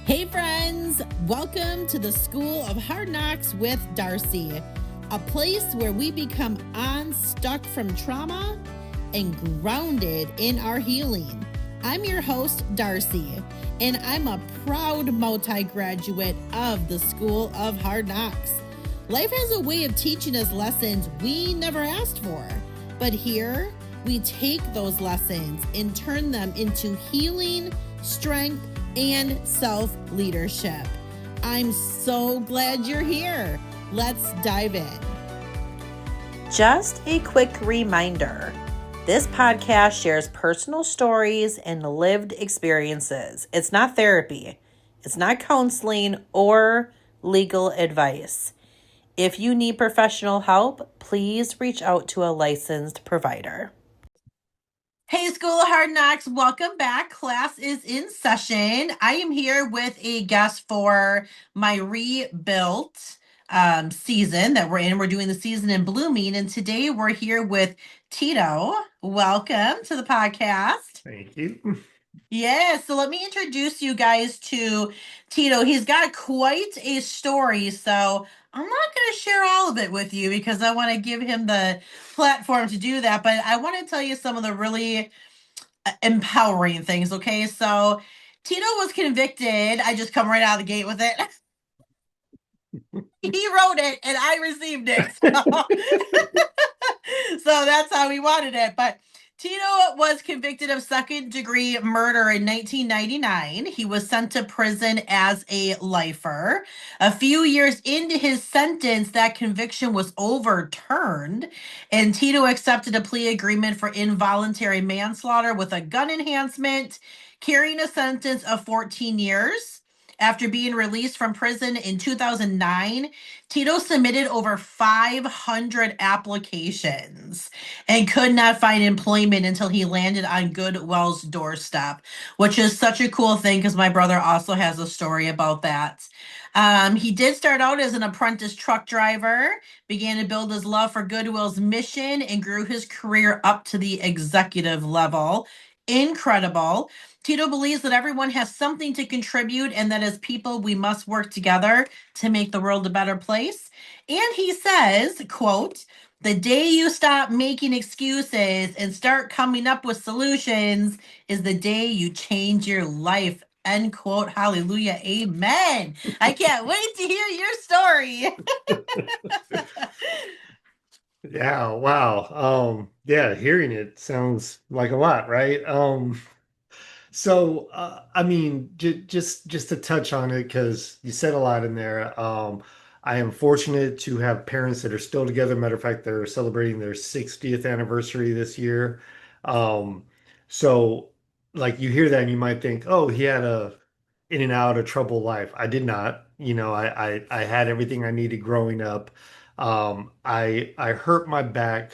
Hey friends, welcome to the School of Hard Knocks with Darcie, a place where we become unstuck from trauma and grounded in our healing. I'm your host, Darcie, and I'm a proud multi-graduate of the School of Hard Knocks. Life has a way of teaching us lessons we never asked for, but here we take those lessons and turn them into healing, strength, and self-leadership. I'm so glad you're here. Let's dive in. Just a quick reminder. This podcast shares personal stories and lived experiences. It's not therapy. It's not counseling or legal advice. If you need professional help, please reach out to a licensed provider. Hey, School of Hard Knocks, welcome back. Class is in session. I am here with a guest for my rebuilt season that we're in. We're doing the season in blooming, and today we're here with Tito. Welcome to the podcast. Thank you. Yeah, so let me introduce you guys to Tito. He's got quite a story, so I'm not going to share all of it with you because I want to give him the platform to do that. But I want to tell you some of the really empowering things, okay? So Tito was convicted. I just come right out of the gate with it. He wrote it and I received it. So that's how he wanted it. But Tito was convicted of second-degree murder in 1999. He was sent to prison as a lifer. A few years into his sentence, that conviction was overturned, and Tito accepted a plea agreement for involuntary manslaughter with a gun enhancement, carrying a sentence of 14 years. After being released from prison in 2009, Tito submitted over 500 applications and could not find employment until he landed on Goodwill's doorstep, which is such a cool thing because my brother also has a story about that. He did start out as an apprentice truck driver, began to build his love for Goodwill's mission, and grew his career up to the executive level. Incredible. Tito believes that everyone has something to contribute and that as people, we must work together to make the world a better place. And he says, quote, "The day you stop making excuses and start coming up with solutions is the day you change your life." End quote. Hallelujah. Amen. I can't wait to hear your story. Yeah, wow. Yeah, hearing it sounds like a lot, right? I mean, just to touch on it because you said a lot in there. I am fortunate to have parents that are still together. Matter of fact, they're celebrating their 60th anniversary this year. Um, so like you hear that and you might think, oh, he had a in and out of trouble life. I did not. I had everything I needed growing up. I hurt my back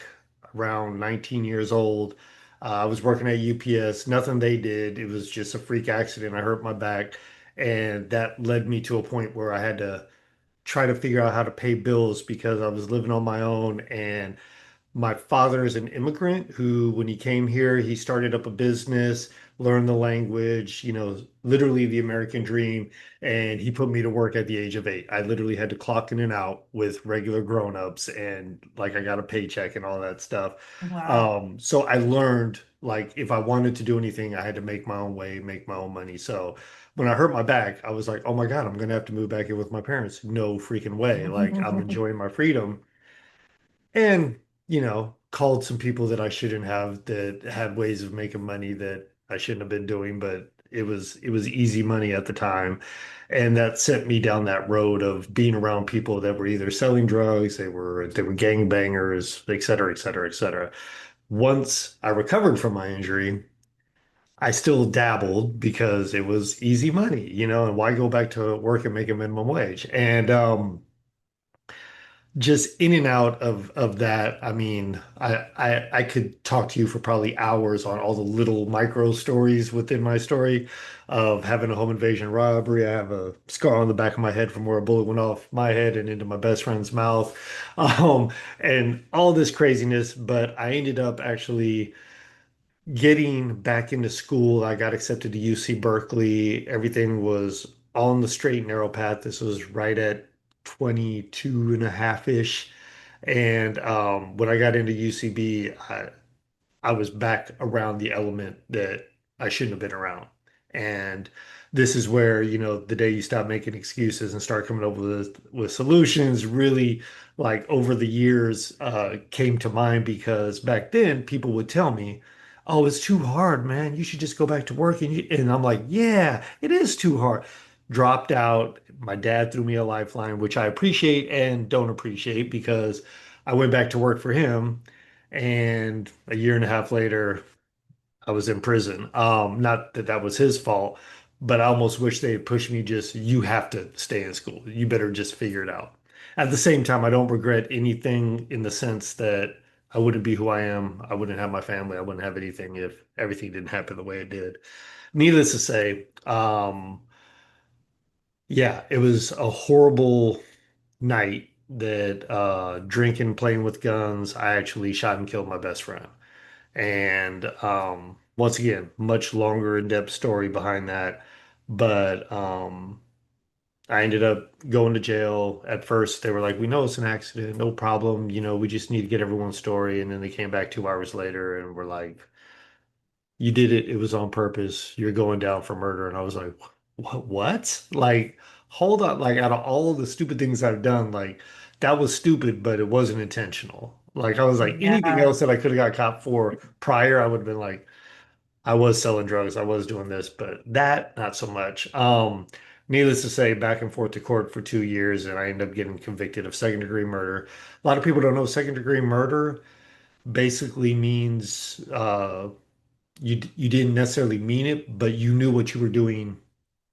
around 19 years old. I was working at UPS. Nothing they did. It was just a freak accident. I hurt my back, and that led me to a point where I had to try to figure out how to pay bills because I was living on my own. And my father is an immigrant who, when he came here, he started up a business, learned the language, literally the American dream. And he put me to work at the age of 8. I literally had to clock in and out with regular grown-ups and like I got a paycheck and all that stuff. Wow. So I learned like if I wanted to do anything, I had to make my own way, make my own money. So when I hurt my back, I was like, oh my God, I'm gonna have to move back in with my parents. No freaking way. Like I'm enjoying my freedom and called some people that I shouldn't have that had ways of making money that I shouldn't have been doing, but it was easy money at the time, and that sent me down that road of being around people that were either selling drugs, they were gangbangers, et cetera, et cetera, et cetera. Once I recovered from my injury, I still dabbled because it was easy money, and why go back to work and make a minimum wage? And just in and out of that. I mean, I could talk to you for probably hours on all the little micro stories within my story of having a home invasion robbery. I have a scar on the back of my head from where a bullet went off my head and into my best friend's mouth, um, and all this craziness. But I ended up actually getting back into school. I got accepted to UC Berkeley. Everything was on the straight and narrow path. This was right at 22 and a half-ish. And when I got into UCB, I was back around the element that I shouldn't have been around. And this is where, the day you stop making excuses and start coming up with solutions, really like over the years came to mind because back then people would tell me, "Oh, it's too hard, man. You should just go back to work." And I'm like, "Yeah, it is too hard." Dropped out. My dad threw me a lifeline, which I appreciate and don't appreciate because I went back to work for him. And a year and a half later, I was in prison. Not that that was his fault, but I almost wish they had pushed me just, you have to stay in school. You better just figure it out. At the same time, I don't regret anything in the sense that I wouldn't be who I am. I wouldn't have my family. I wouldn't have anything if everything didn't happen the way it did. Needless to say, yeah, it was a horrible night that drinking, playing with guns, I actually shot and killed my best friend. And once again, much longer in-depth story behind that. But I ended up going to jail. At first, they were like, "We know it's an accident, no problem. We just need to get everyone's story." And then they came back 2 hours later and were like, "You did it. It was on purpose. You're going down for murder." And I was like, "What? What? Like, hold on. Like, out of all the stupid things I've done, like, that was stupid, but it wasn't intentional." Like, I was like, anything Yeah. else that I could have got caught for prior, I would have been like, I was selling drugs, I was doing this, but that, not so much. Needless to say, back and forth to court for 2 years, and I ended up getting convicted of second degree murder. A lot of people don't know second degree murder basically means you didn't necessarily mean it, but you knew what you were doing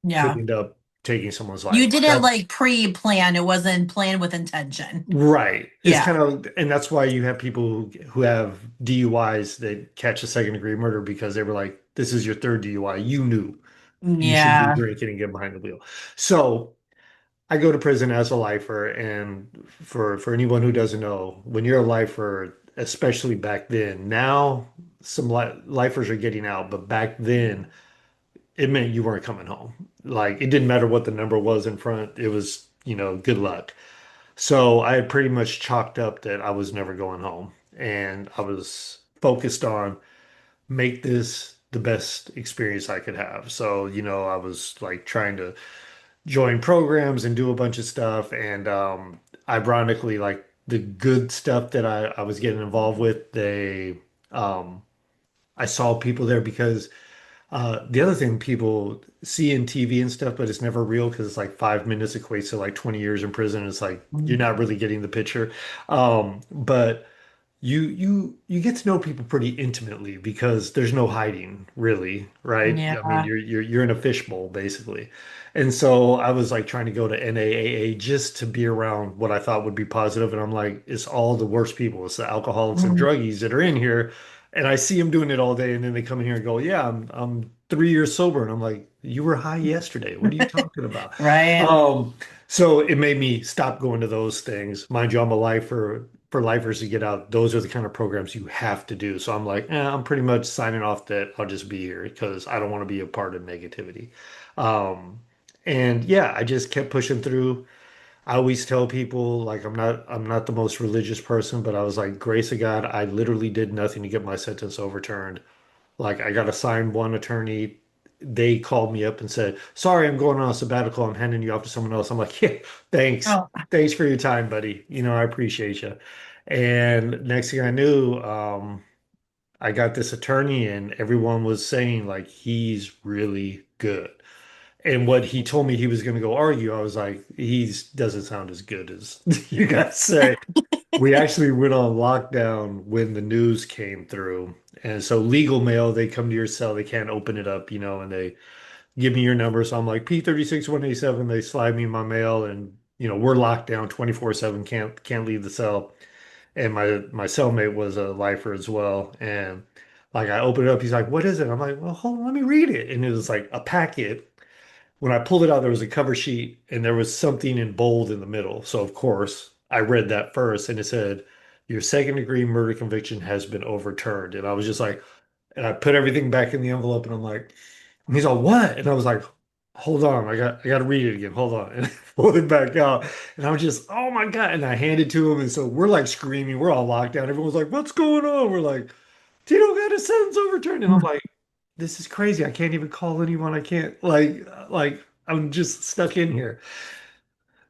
could Yeah. end up taking someone's life. You didn't That like pre-plan. It wasn't planned with intention. right. It's Yeah. kind of, and that's why you have people who have DUIs that catch a second degree murder because they were like, "This is your third DUI. You knew you should be Yeah. drinking and get behind the wheel." So I go to prison as a lifer, and for anyone who doesn't know, when you're a lifer, especially back then, now some lifers are getting out, but back then it meant you weren't coming home. Like it didn't matter what the number was in front. It was, good luck. So I had pretty much chalked up that I was never going home. And I was focused on make this the best experience I could have. So, I was like trying to join programs and do a bunch of stuff. And ironically, like the good stuff that I was getting involved with, um, I saw people there because the other thing people see in TV and stuff, but it's never real because it's like 5 minutes equates to like 20 years in prison. It's like you're not really getting the picture. But you get to know people pretty intimately because there's no hiding really, right? I mean, Yeah. you're in a fishbowl basically. And so I was like trying to go to NAAA just to be around what I thought would be positive, and I'm like, it's all the worst people. It's the alcoholics and Mm. druggies that are in here, and I see them doing it all day, and then they come in here and go, "Yeah, I'm 3 years sober," and I'm like, "You were high yesterday. What are you talking about?" Right. Um, so it made me stop going to those things. Mind you, I'm a lifer. For lifers to get out, those are the kind of programs you have to do. So I'm like, I'm pretty much signing off that I'll just be here because I don't want to be a part of negativity. Um, and yeah, I just kept pushing through. I always tell people like I'm not the most religious person, but I was like, grace of God, I literally did nothing to get my sentence overturned. Like I got assigned one attorney. They called me up and said, "Sorry, I'm going on a sabbatical. I'm handing you off to someone else." I'm like, "Yeah, thanks. Oh, Thanks for your time, buddy. I appreciate you." And next thing I knew, I got this attorney and everyone was saying like he's really good. And what he told me he was going to go argue, I was like, he doesn't sound as good as you guys say. We actually went on lockdown when the news came through. And so legal mail, they come to your cell, they can't open it up, and they give me your number. So I'm like P36 187. They slide me my mail and we're locked down 24/7, can't leave the cell. And my cellmate was a lifer as well. And like I opened it up, he's like, "What is it?" I'm like, "Well, hold on, let me read it." And it was like a packet. When I pulled it out, there was a cover sheet and there was something in bold in the middle. So of course, I read that first and it said, "Your second degree murder conviction has been overturned." And I was just like, and I put everything back in the envelope and I'm like, and he's all, "What?" And I was like, hold on, I got to read it again. Hold on. And I pulled it back out. And I was just, oh my God. And I handed to him. And so we're like screaming. We're all locked down. Everyone's like, what's going on? We're like, Tito got his sentence overturned. And I'm like, this is crazy. I can't even call anyone. I can't like I'm just stuck in here.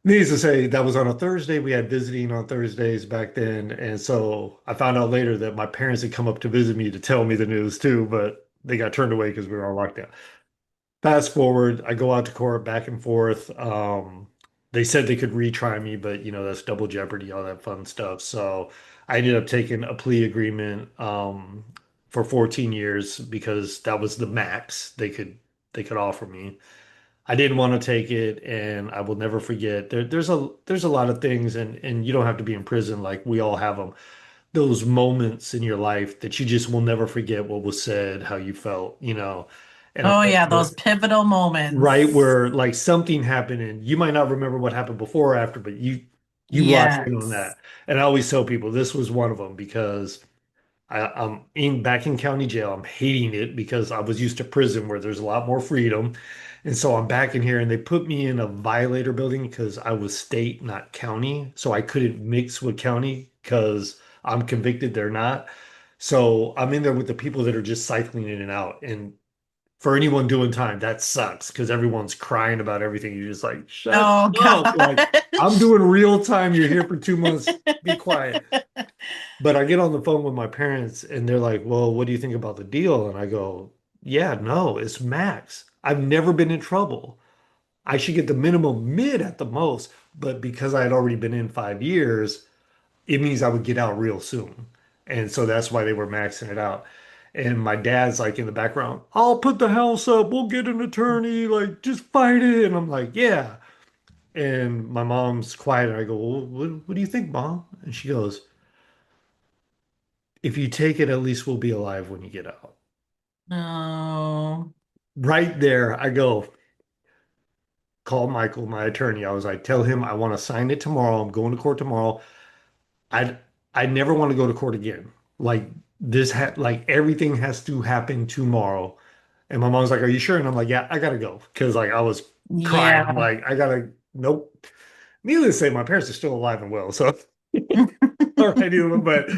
Needless to say, that was on a Thursday. We had visiting on Thursdays back then. And so I found out later that my parents had come up to visit me to tell me the news too, but they got turned away because we were all locked down. Fast forward, I go out to court back and forth. They said they could retry me, but that's double jeopardy, all that fun stuff. So I ended up taking a plea agreement for 14 years because that was the max they could offer me. I didn't want to take it, and I will never forget. There's a lot of things, and you don't have to be in prison like we all have them. Those moments in your life that you just will never forget what was said, how you felt. And I Oh yeah, those remember pivotal right moments. where like something happened, and you might not remember what happened before or after, but you locked in on Yes. that. And I always tell people this was one of them because I'm in back in county jail. I'm hating it because I was used to prison where there's a lot more freedom. And so I'm back in here and they put me in a violator building because I was state, not county. So I couldn't mix with county because I'm convicted, they're not. So I'm in there with the people that are just cycling in and out. And for anyone doing time, that sucks because everyone's crying about everything. You're just like, shut Oh up. Like, I'm gosh. doing real time. You're here for 2 months. Be quiet. But I get on the phone with my parents and they're like, well, what do you think about the deal? And I go, yeah, no, it's max. I've never been in trouble. I should get the minimum mid at the most. But because I had already been in 5 years, it means I would get out real soon. And so that's why they were maxing it out. And my dad's like in the background, I'll put the house up. We'll get an attorney. Like, just fight it. And I'm like, yeah. And my mom's quiet. And I go, well, what do you think, Mom? And she goes, if you take it, at least we'll be alive when you get out. No. Right there, I go, call Michael, my attorney. I was like, tell him I want to sign it tomorrow. I'm going to court tomorrow. I I never want to go to court again. Like like everything has to happen tomorrow. And my mom's like, "Are you sure?" And I'm like, "Yeah, I gotta go." Because like I was crying. I'm Yeah. like, I gotta nope. Needless to say, my parents are still alive and well. So all right, but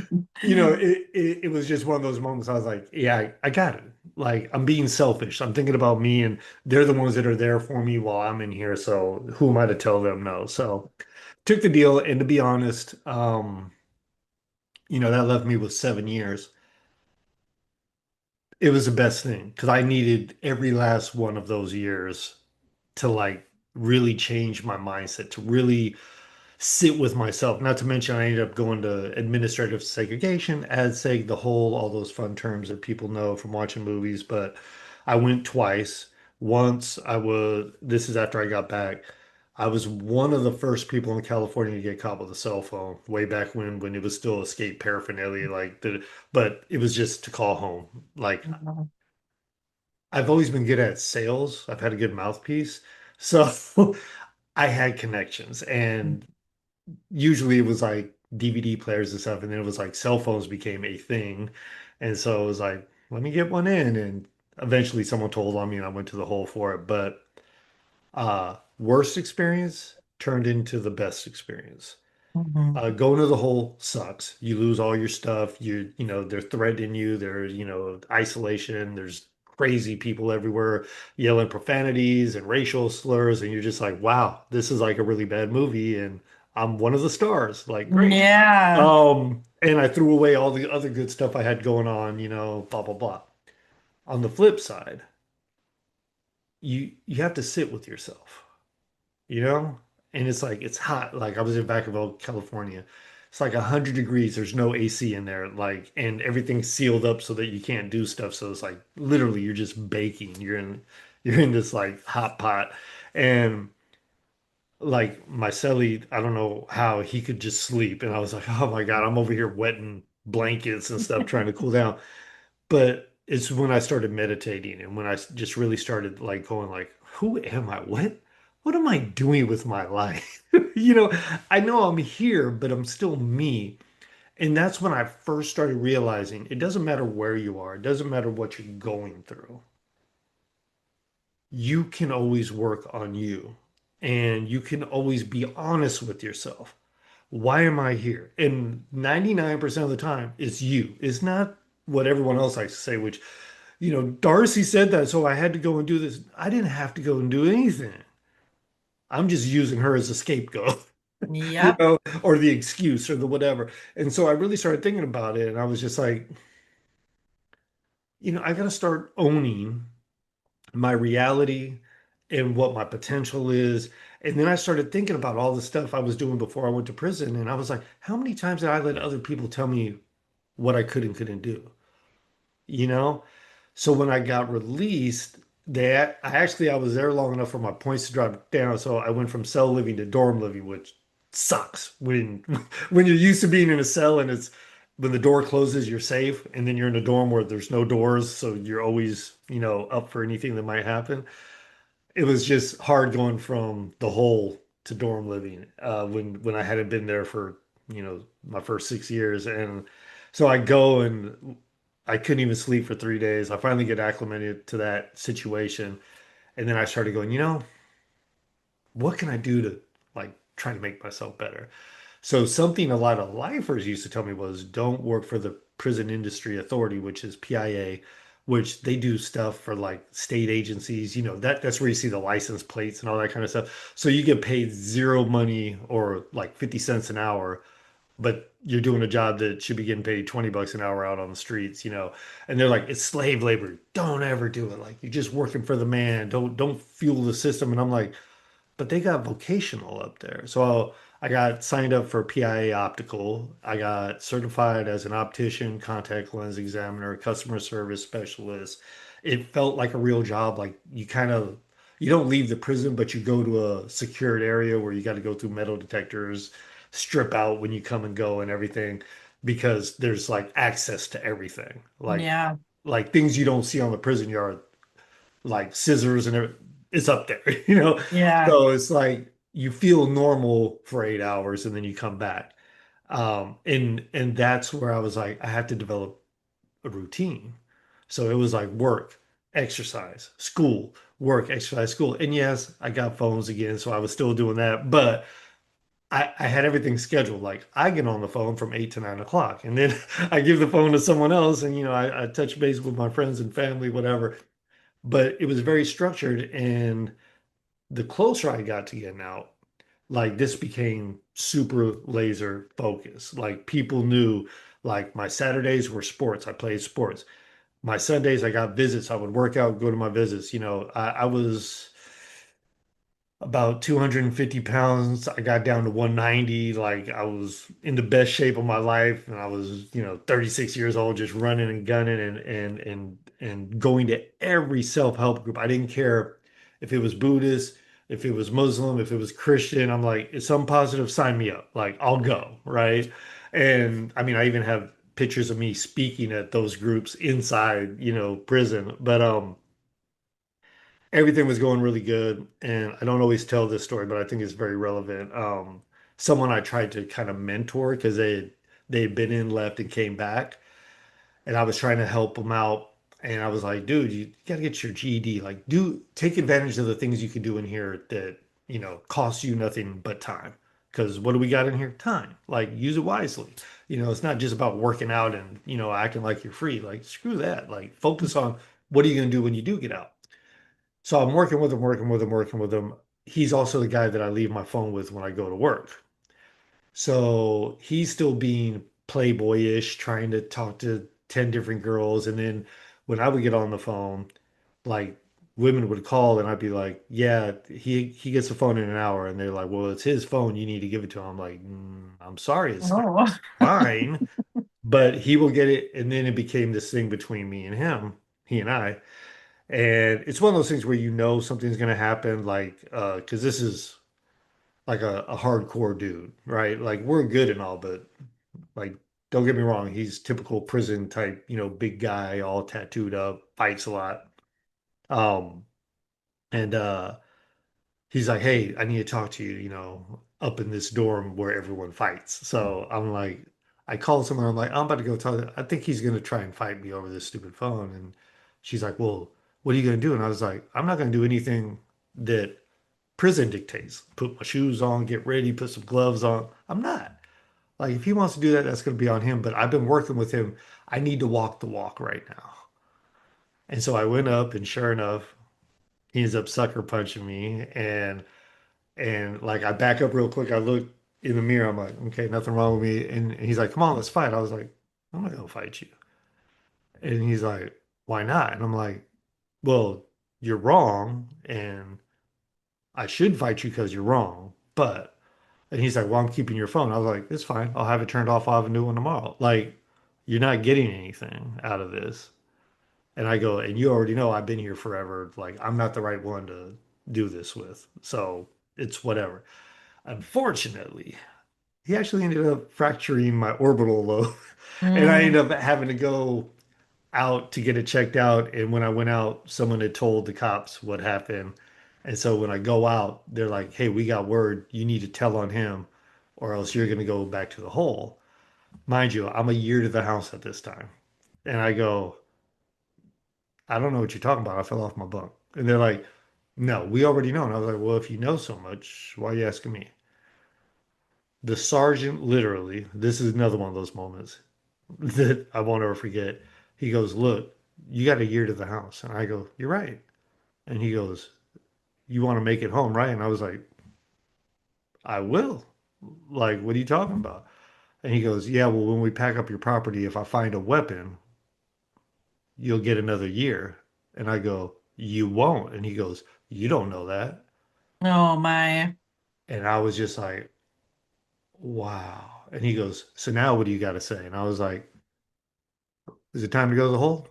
it was just one of those moments I was like, yeah, I got it. Like I'm being selfish. I'm thinking about me and they're the ones that are there for me while I'm in here. So who am I to tell them no? So took the deal. And to be honest, that left me with 7 years. It was the best thing because I needed every last one of those years to like really change my mindset, to really sit with myself. Not to mention, I ended up going to administrative segregation, ad seg, the whole, all those fun terms that people know from watching movies. But I went twice. Once this is after I got back. I was one of the first people in California to get caught with a cell phone way back when it was still escape paraphernalia, but it was just to call home. Like I've always been good at sales. I've had a good mouthpiece. So I had connections and usually it was like DVD players and stuff, and then it was like cell phones became a thing. And so it was like, let me get one in. And eventually someone told on me and I went to the hole for it. But worst experience turned into the best experience. Mhm. Going to the hole sucks. You lose all your stuff. They're threatening you. There's, isolation. There's crazy people everywhere yelling profanities and racial slurs. And you're just like, wow, this is like a really bad movie. And I'm one of the stars. Like, great. Yeah. And I threw away all the other good stuff I had going on, blah, blah, blah. On the flip side, you have to sit with yourself. you know? And it's like it's hot. Like I was in Vacaville, California. It's like 100 degrees. There's no AC in there. Like, and everything's sealed up so that you can't do stuff. So it's like literally you're just baking. You're in this like hot pot. And like my cellie, I don't know how he could just sleep. And I was like, oh my God, I'm over here wetting blankets and stuff trying to cool down. But it's when I started meditating and when I just really started like going like, who am I? What am I doing with my life? You know, I know I'm here, but I'm still me. And that's when I first started realizing it doesn't matter where you are, it doesn't matter what you're going through. you can always work on you and you can always be honest with yourself. Why am I here? And 99% of the time, it's you. It's not what everyone else likes to say, which, Darcie said that, so I had to go and do this. I didn't have to go and do anything. I'm just using her as a scapegoat, Yep. or the excuse or the whatever. And so I really started thinking about it, and I was just like, I got to start owning my reality and what my potential is. And then I started thinking about all the stuff I was doing before I went to prison. And I was like, how many times did I let other people tell me what I could and couldn't do? You know? So when I got released, I was there long enough for my points to drop down. So I went from cell living to dorm living, which sucks when when you're used to being in a cell and it's when the door closes, you're safe, and then you're in a dorm where there's no doors, so you're always, up for anything that might happen. It was just hard going from the hole to dorm living when I hadn't been there for my first 6 years, and so I go and I couldn't even sleep for 3 days. I finally get acclimated to that situation, and then I started going, what can I do to like try to make myself better? So something a lot of lifers used to tell me was don't work for the Prison Industry Authority, which is PIA, which they do stuff for like state agencies. That's where you see the license plates and all that kind of stuff. So you get paid zero money or like 50 cents an hour, but you're doing a job that should be getting paid 20 bucks an hour out on the streets. And they're like, it's slave labor. Don't ever do it. Like you're just working for the man. Don't fuel the system. And I'm like, but they got vocational up there. So I got signed up for PIA Optical. I got certified as an optician, contact lens examiner, customer service specialist. It felt like a real job. Like you don't leave the prison, but you go to a secured area where you got to go through metal detectors, strip out when you come and go and everything, because there's like access to everything. Yeah. Like things you don't see on the prison yard, like scissors and everything, it's up there. Yeah. So it's like you feel normal for 8 hours and then you come back. And that's where I was like, I have to develop a routine. So it was like work, exercise, school, work, exercise, school. And yes, I got phones again, so I was still doing that, but I had everything scheduled. Like I get on the phone from 8 to 9 o'clock, and then I give the phone to someone else, and I touch base with my friends and family, whatever. But it was very structured, and the closer I got to getting out, like this became super laser focused. Like people knew, like my Saturdays were sports. I played sports. My Sundays, I got visits. I would work out, go to my visits. I was about 250 pounds. I got down to 190. Like I was in the best shape of my life. And I was, 36 years old, just running and gunning and going to every self-help group. I didn't care if it was Buddhist, if it was Muslim, if it was Christian. I'm like, it's some positive, sign me up. Like I'll go, right? And I mean, I even have pictures of me speaking at those groups inside, prison. But everything was going really good. And I don't always tell this story, but I think it's very relevant. Someone I tried to kind of mentor because they'd been in, left, and came back, and I was trying to help them out. And I was like, dude, you gotta get your GED. Like, do take advantage of the things you can do in here that cost you nothing but time. Because what do we got in here? Time. Like, use it wisely. It's not just about working out and acting like you're free. Like, screw that. Like, focus on what are you gonna do when you do get out. So I'm working with him, working with him, working with him. He's also the guy that I leave my phone with when I go to work. So he's still being playboyish, trying to talk to 10 different girls. And then when I would get on the phone, like women would call and I'd be like, yeah, he gets the phone in an hour. And they're like, well, it's his phone. You need to give it to him. I'm like, I'm sorry, it's not Oh. mine, but he will get it. And then it became this thing between me and him, he and I. And it's one of those things where something's gonna happen, like because this is like a hardcore dude, right? Like we're good and all, but like don't get me wrong, he's typical prison type, big guy, all tattooed up, fights a lot. Um, and he's like, hey, I need to talk to you, up in this dorm where everyone fights. So I'm like, I call someone, I'm like, I'm about to go talk. I think he's gonna try and fight me over this stupid phone. And she's like, well, what are you going to do? And I was like, I'm not going to do anything that prison dictates. Put my shoes on, get ready, put some gloves on. I'm not. Like, if he wants to do that, that's going to be on him. But I've been working with him. I need to walk the walk right now. And so I went up, and sure enough, he ends up sucker punching me. And like, I back up real quick. I look in the mirror. I'm like, okay, nothing wrong with me. And he's like, come on, let's fight. I was like, I'm not gonna fight you. And he's like, why not? And I'm like, well, you're wrong, and I should fight you because you're wrong. But and he's like, well, I'm keeping your phone. I was like, it's fine. I'll have it turned off. I'll have a new one tomorrow. Like, you're not getting anything out of this. And I go, and you already know I've been here forever. Like, I'm not the right one to do this with. So it's whatever. Unfortunately, he actually ended up fracturing my orbital lobe. And I ended Mm. up having to go out to get it checked out. And when I went out, someone had told the cops what happened. And so when I go out, they're like, hey, we got word. You need to tell on him or else you're going to go back to the hole. Mind you, I'm a year to the house at this time. And I go, I don't know what you're talking about. I fell off my bunk. And they're like, no, we already know. And I was like, well, if you know so much, why are you asking me? The sergeant, literally, this is another one of those moments that I won't ever forget. He goes, look, you got a year to the house. And I go, you're right. And he goes, you want to make it home, right? And I was like, I will. Like, what are you talking about? And he goes, yeah, well, when we pack up your property, if I find a weapon, you'll get another year. And I go, you won't. And he goes, you don't know that. Oh my. And I was just like, wow. And he goes, so now what do you got to say? And I was like, is it time to go to the hole?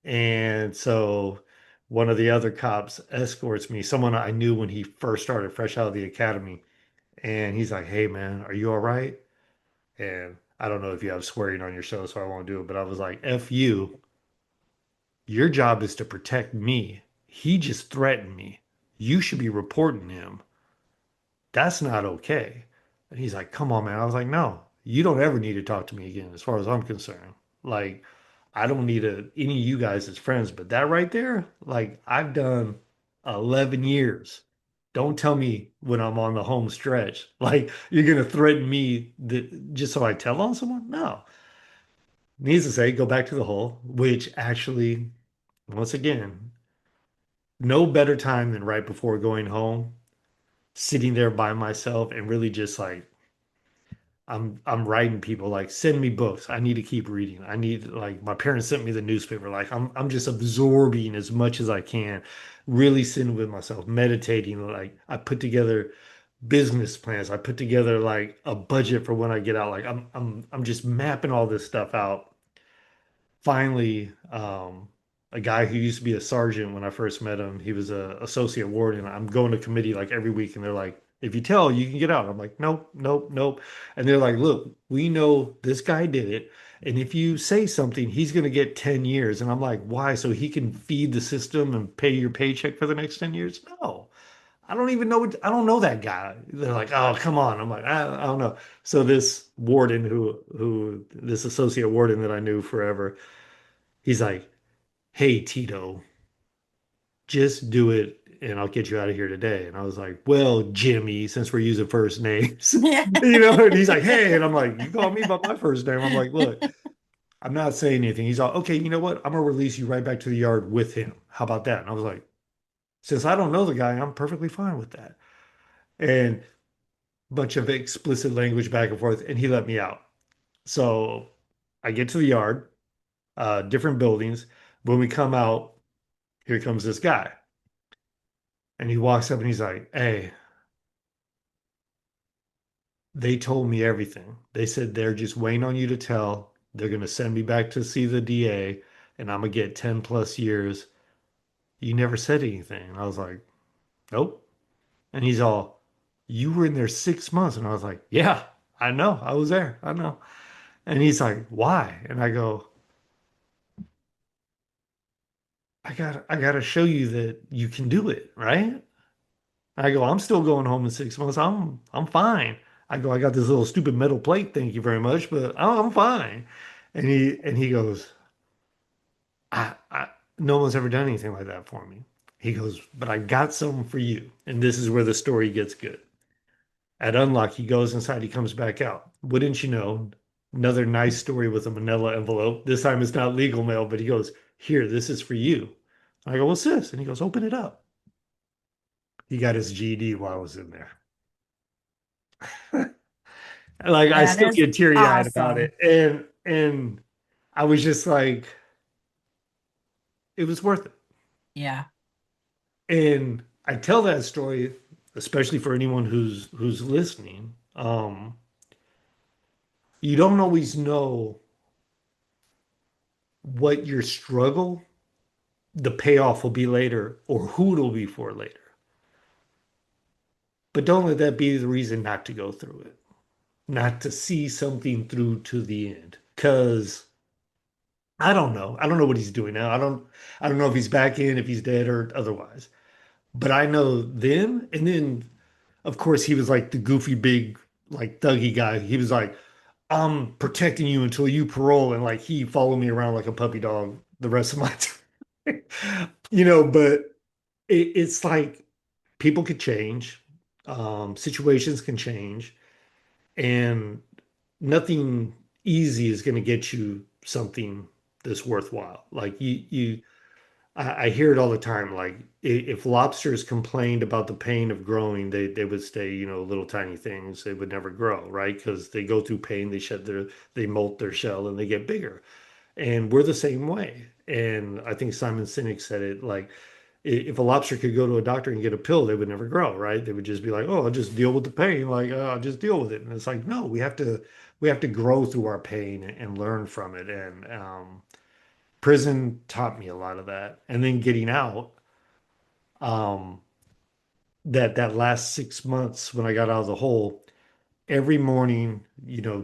And so one of the other cops escorts me, someone I knew when he first started fresh out of the academy. And he's like, hey, man, are you all right? And I don't know if you have swearing on your show, so I won't do it. But I was like, F you. Your job is to protect me. He just threatened me. You should be reporting him. That's not okay. And he's like, come on, man. I was like, no, you don't ever need to talk to me again, as far as I'm concerned. Like, I don't need any of you guys as friends, but that right there, like, I've done 11 years. Don't tell me when I'm on the home stretch, like, you're going to threaten me that, just so I tell on someone? No. Needless to say, go back to the hole, which actually, once again, no better time than right before going home, sitting there by myself and really just like I'm writing people like send me books. I need to keep reading. I need like my parents sent me the newspaper. Like I'm just absorbing as much as I can, really sitting with myself, meditating. Like I put together business plans. I put together like a budget for when I get out. Like I'm just mapping all this stuff out. Finally, a guy who used to be a sergeant when I first met him, he was a associate warden. I'm going to committee like every week, and they're like, "If you tell, you can get out." I'm like, "Nope, nope, nope." And they're like, "Look, we know this guy did it, and if you say something, he's going to get 10 years." And I'm like, "Why? So he can feed the system and pay your paycheck for the next 10 years?" No. I don't even know. I don't know that guy. They're like, "Oh, come on." I'm like, I don't know." So this warden, this associate warden that I knew forever, he's like, hey, Tito, just do it and I'll get you out of here today. And I was like, well, Jimmy, since we're using first names, Yeah. and he's like, hey, and I'm like, you call me by my first name. I'm like, look, I'm not saying anything. He's all, okay, you know what? I'm gonna release you right back to the yard with him. How about that? And I was like, since I don't know the guy, I'm perfectly fine with that. And bunch of explicit language back and forth, and he let me out. So I get to the yard, different buildings. When we come out, here comes this guy. And he walks up and he's like, hey, they told me everything. They said they're just waiting on you to tell. They're going to send me back to see the DA and I'm going to get 10 plus years. You never said anything. And I was like, nope. And he's all, you were in there 6 months. And I was like, yeah, I know. I was there. I know. And he's like, why? And I go, I gotta show you that you can do it, right? I go, I'm still going home in 6 months. I'm fine. I go, I got this little stupid metal plate, thank you very much, but I'm fine. And he goes, I no one's ever done anything like that for me. He goes, but I got something for you. And this is where the story gets good. At Unlock, he goes inside, he comes back out. Wouldn't you know, another nice story with a manila envelope. This time it's not legal mail, but he goes, here, this is for you. I go, what's this? And he goes, open it up. He got his GED while I was in there. Like I That still is get teary-eyed about awesome. it. And I was just like, it was worth it. Yeah. And I tell that story, especially for anyone who's listening. You don't always know what your struggle, the payoff will be later, or who it'll be for later. But don't let that be the reason not to go through it, not to see something through to the end. Because I don't know. I don't know what he's doing now. I don't know if he's back in, if he's dead or otherwise. But I know then, and then of course he was like the goofy big like thuggy guy. He was like, I'm protecting you until you parole, and like he followed me around like a puppy dog the rest of my time. But it's like people could change, situations can change, and nothing easy is going to get you something that's worthwhile. Like I hear it all the time. Like if lobsters complained about the pain of growing, they would stay, little tiny things. They would never grow, right? Because they go through pain, they molt their shell, and they get bigger. And we're the same way. And I think Simon Sinek said it like if a lobster could go to a doctor and get a pill, they would never grow, right? They would just be like, "Oh, I'll just deal with the pain. Like, I'll just deal with it." And it's like, no, we have to grow through our pain and learn from it. And prison taught me a lot of that. And then getting out, um, that last 6 months when I got out of the hole, every morning,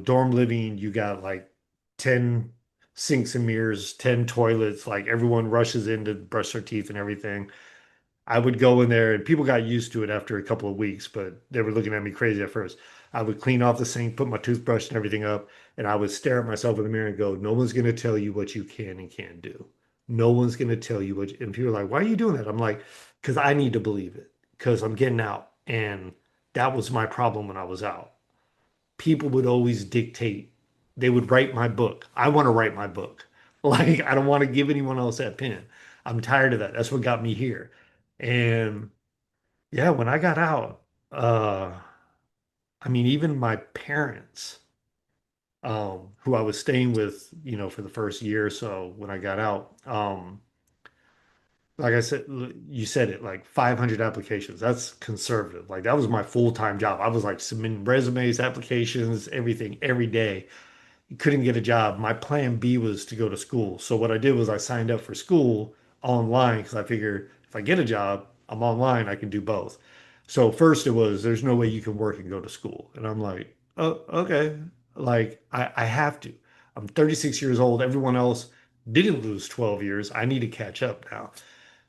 dorm living, you got like 10 sinks and mirrors, 10 toilets, like everyone rushes in to brush their teeth and everything. I would go in there and people got used to it after a couple of weeks, but they were looking at me crazy at first. I would clean off the sink, put my toothbrush and everything up, and I would stare at myself in the mirror and go, no one's going to tell you what you can and can't do. No one's going to tell you and people are like, why are you doing that? I'm like, because I need to believe it, because I'm getting out. And that was my problem when I was out. People would always dictate, they would write my book. I want to write my book. Like, I don't want to give anyone else that pen. I'm tired of that. That's what got me here. And yeah, when I got out, uh, I mean, even my parents, who I was staying with, for the first year or so when I got out, like I said, you said it, like 500 applications. That's conservative. Like that was my full-time job. I was like submitting resumes, applications, everything every day. Couldn't get a job. My plan B was to go to school. So what I did was I signed up for school online because I figured if I get a job, I'm online, I can do both. So first it was there's no way you can work and go to school. And I'm like, oh, okay. Like I have to. I'm 36 years old. Everyone else didn't lose 12 years. I need to catch up now.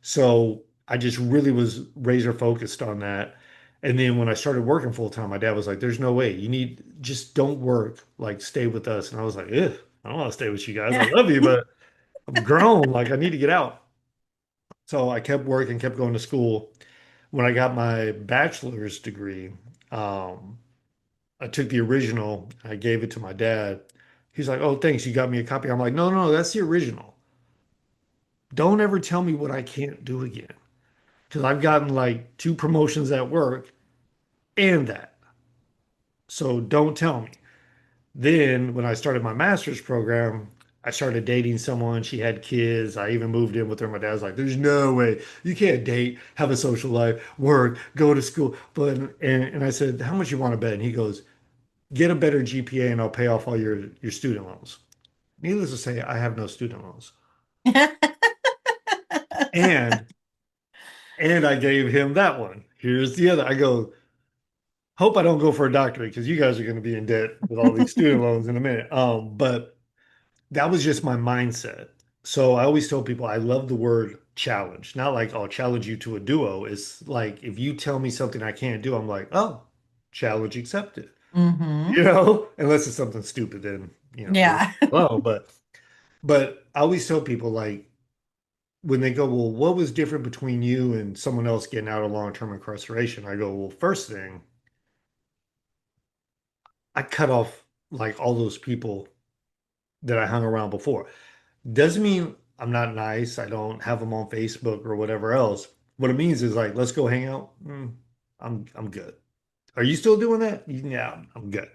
So I just really was razor focused on that. And then when I started working full time, my dad was like, "There's no way. Just don't work. Like, stay with us." And I was like, "Ugh, I don't want to stay with you guys. I love you, but I'm grown. Like, I need to get out." So I kept working, kept going to school. When I got my bachelor's degree, um, I took the original, I gave it to my dad. He's like, "Oh, thanks. You got me a copy." I'm like, "No, no, that's the original. Don't ever tell me what I can't do again." Because I've gotten like two promotions at work and that. So don't tell me. Then when I started my master's program, I started dating someone. She had kids. I even moved in with her. My dad's like, "There's no way you can't date, have a social life, work, go to school." And I said, "How much you want to bet?" And he goes, "Get a better GPA and I'll pay off all your student loans." Needless to say, I have no student loans. And and I gave him that one. Here's the other. I go, hope I don't go for a doctorate because you guys are going to be in debt with all these student loans in a minute. But that was just my mindset. So I always tell people I love the word challenge. Not like I'll challenge you to a duo. It's like if you tell me something I can't do, I'm like, oh, challenge accepted. Mm-hmm. Unless it's something stupid, then leave it Yeah. alone. But I always tell people like when they go, well, what was different between you and someone else getting out of long-term incarceration? I go, well, first thing, I cut off like all those people that I hung around before. Doesn't mean I'm not nice. I don't have them on Facebook or whatever else. What it means is like, let's go hang out. I'm good. Are you still doing that? Yeah, I'm good.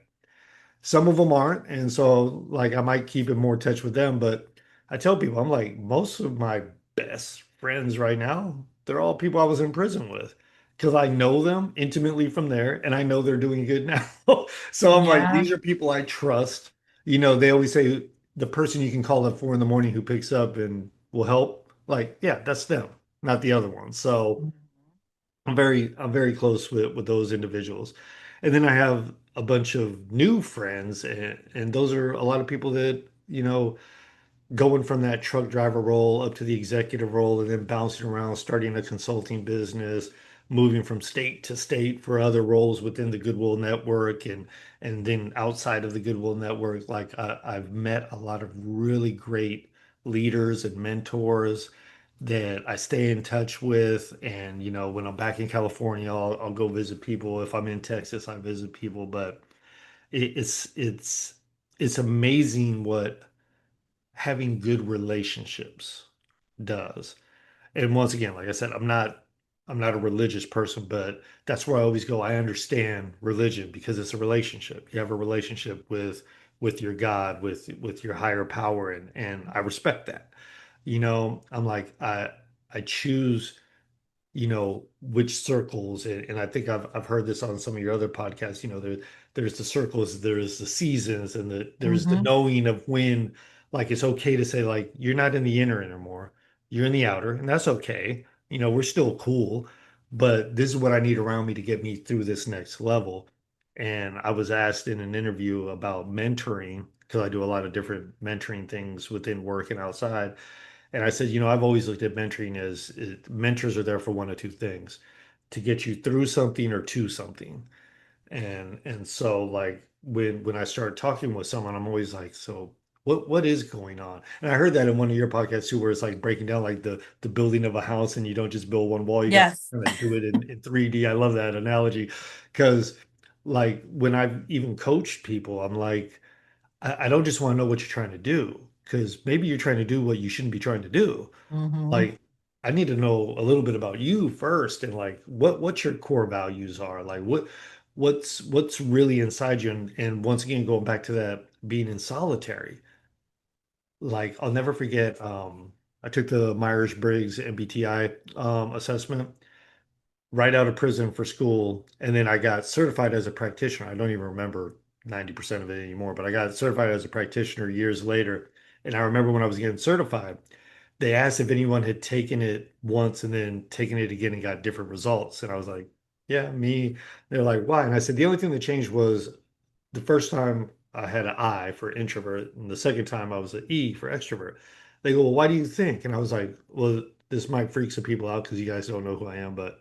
Some of them aren't, and so like I might keep in more touch with them. But I tell people, I'm like, most of my best friends right now, they're all people I was in prison with because I know them intimately from there, and I know they're doing good now. So I'm like, Yeah. these are people I trust. They always say the person you can call at 4 in the morning who picks up and will help. Like, yeah, that's them, not the other one. So. I'm very close with those individuals. And then I have a bunch of new friends and those are a lot of people that, going from that truck driver role up to the executive role and then bouncing around, starting a consulting business, moving from state to state for other roles within the Goodwill network and then outside of the Goodwill network, like I've met a lot of really great leaders and mentors that I stay in touch with. And, when I'm back in California, I'll go visit people. If I'm in Texas, I visit people. But it's amazing what having good relationships does. And once again, like I said, I'm not a religious person, but that's where I always go. I understand religion because it's a relationship. You have a relationship with your God, with your higher power, and I respect that. I'm like I choose which circles, and I think I've heard this on some of your other podcasts. There's the circles, there's the seasons, and there's the Hmm. knowing of when, like, it's okay to say, like, you're not in the inner anymore, you're in the outer, and that's okay. We're still cool, but this is what I need around me to get me through this next level. And I was asked in an interview about mentoring because I do a lot of different mentoring things within work and outside. And I said, I've always looked at mentoring as mentors are there for one of two things, to get you through something or to something. And so like when I start talking with someone, I'm always like, so what is going on? And I heard that in one of your podcasts too, where it's like breaking down like the building of a house and you don't just build one wall, you got to Yes. kind of do it in 3D. I love that analogy because like when I've even coached people, I'm like, I don't just want to know what you're trying to do because maybe you're trying to do what you shouldn't be trying to do. Hmm. Like, I need to know a little bit about you first and like what your core values are. Like what's really inside you. And once again, going back to that being in solitary, like I'll never forget, I took the Myers-Briggs MBTI assessment right out of prison for school, and then I got certified as a practitioner. I don't even remember 90% of it anymore, but I got certified as a practitioner years later. And I remember when I was getting certified, they asked if anyone had taken it once and then taken it again and got different results. And I was like, yeah, me. They're like, why? And I said, the only thing that changed was the first time I had an I for introvert, and the second time I was an E for extrovert. They go, well, why do you think? And I was like, well, this might freak some people out because you guys don't know who I am, but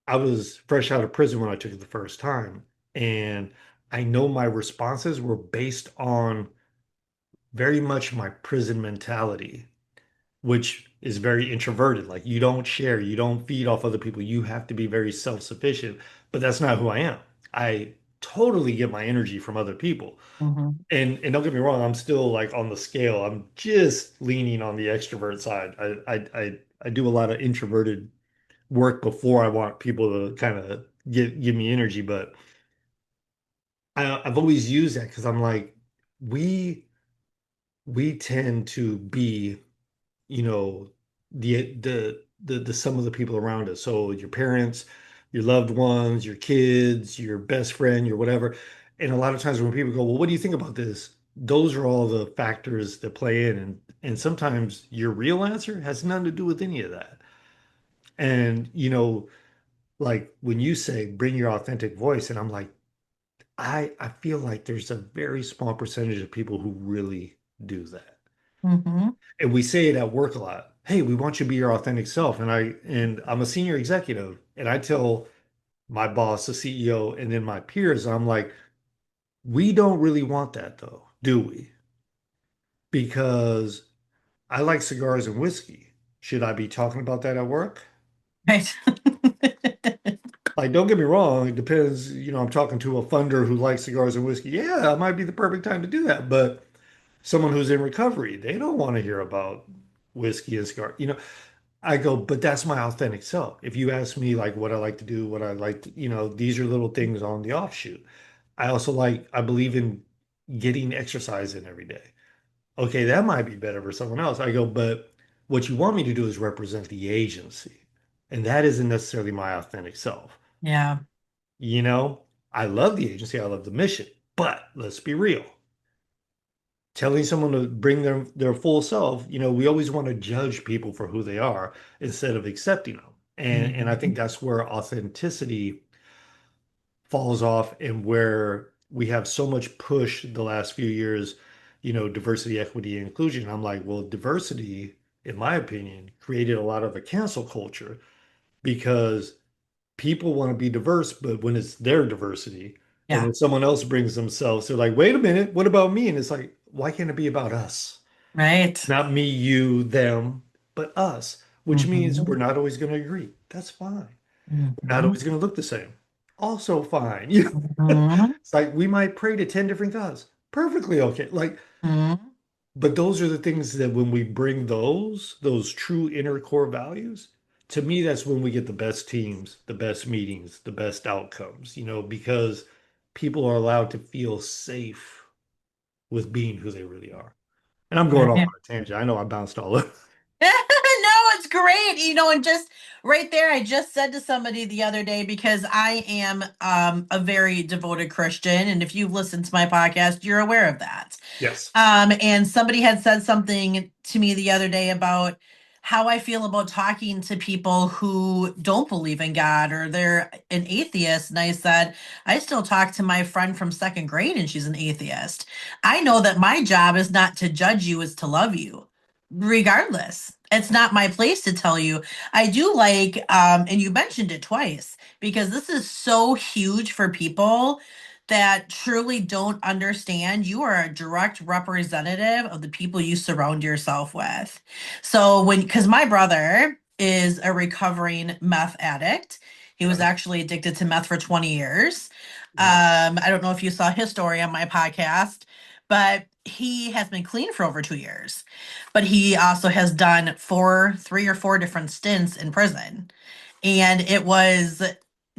I was fresh out of prison when I took it the first time. And I know my responses were based on very much my prison mentality, which is very introverted. Like you don't share, you don't feed off other people. You have to be very self-sufficient. But that's not who I am. I totally get my energy from other people. Hmm. And don't get me wrong, I'm still like on the scale. I'm just leaning on the extrovert side. I do a lot of introverted work before I want people to kind of give me energy. But I've always used that because I'm like, we we tend to be, you know, the sum of the people around us. So your parents, your loved ones, your kids, your best friend, your whatever. And a lot of times when people go, well, what do you think about this? Those are all the factors that play in. And sometimes your real answer has nothing to do with any of that. And, like when you say bring your authentic voice, and I'm like, I feel like there's a very small percentage of people who really do that. Hmm. And we say it at work a lot. Hey, we want you to be your authentic self. And I'm a senior executive, and I tell my boss, the CEO, and then my peers, I'm like, we don't really want that though, do we? Because I like cigars and whiskey. Should I be talking about that at work? Right. Like, don't get me wrong, it depends. I'm talking to a funder who likes cigars and whiskey. Yeah, it might be the perfect time to do that. But someone who's in recovery, they don't want to hear about whiskey and cigar. I go, but that's my authentic self. If you ask me like what I like to do, what I like to, these are little things on the offshoot. I believe in getting exercise in every day. Okay, that might be better for someone else. I go, but what you want me to do is represent the agency. And that isn't necessarily my authentic self. Yeah. You know, I love the agency, I love the mission, but let's be real. Telling someone to bring their full self, we always want to judge people for who they are instead of accepting them. And I think Mhm. that's where authenticity falls off and where we have so much push the last few years, diversity, equity, and inclusion. I'm like, well, diversity, in my opinion, created a lot of a cancel culture because people want to be diverse, but when it's their diversity and Yeah. when someone else brings themselves, they're like, wait a minute, what about me? And it's like, why can't it be about us? Right. Not me, you, them, but us, which means we're Mhm. not always going to agree. That's fine. We're not Mhm. always going to look the same. Also fine. Mhm. It's like we might pray to 10 different gods. Perfectly okay. Like, Mhm. but those are the things that when we bring those true inner core values, to me, that's when we get the best teams, the best meetings, the best outcomes, because people are allowed to feel safe with being who they really are. And I'm going off on Right. a tangent. I know I bounced all over. No, it's great. And just right there, I just said to somebody the other day because I am a very devoted Christian, and if you've listened to my podcast, you're aware of that. Yes. And somebody had said something to me the other day about how I feel about talking to people who don't believe in God or they're an atheist. And I said, I still talk to my friend from second grade and she's an atheist. I know that my job is not to judge you, is to love you, regardless. It's not my place to tell you. I do like, and you mentioned it twice, because this is so huge for people that truly don't understand. You are a direct representative of the people you surround yourself with. So because my brother is a recovering meth addict, he was Okay. actually addicted to meth for 20 years. Wow. I don't know if you saw his story on my podcast, but he has been clean for over 2 years. But he also has done 3 or 4 different stints in prison. And it was,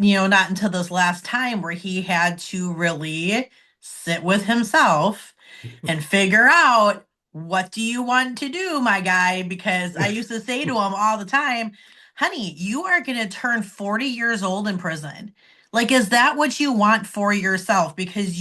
not until this last time where he had to really sit with himself and figure out, what do you want to do, my guy? Because I used to say to him all the time, honey, you are going to turn 40 years old in prison. Like, is that what you want for yourself? Because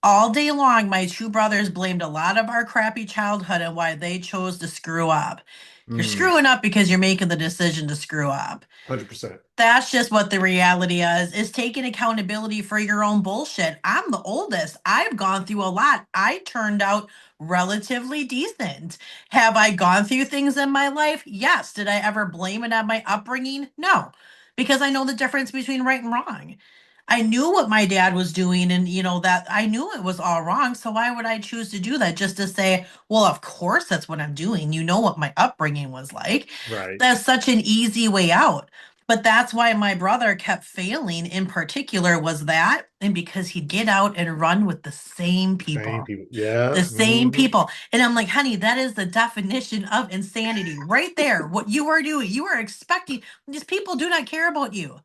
all day long, my two brothers blamed a lot of our crappy childhood and why they chose to screw up. You're Mm, screwing up because you're making the decision to screw up. 100%. That's just what the reality is taking accountability for your own bullshit. I'm the oldest. I've gone through a lot. I turned out relatively decent. Have I gone through things in my life? Yes. Did I ever blame it on my upbringing? No, because I know the difference between right and wrong. I knew what my dad was doing, and that I knew it was all wrong. So why would I choose to do that just to say, well, of course that's what I'm doing. You know what my upbringing was like. Right. That's such an easy way out. But that's why my brother kept failing in particular, was that, and because he'd get out and run with the same Same people. people. Yeah. The same people. And I'm like, honey, that is the definition of insanity right there. What you are doing, you are expecting these people do not care about you.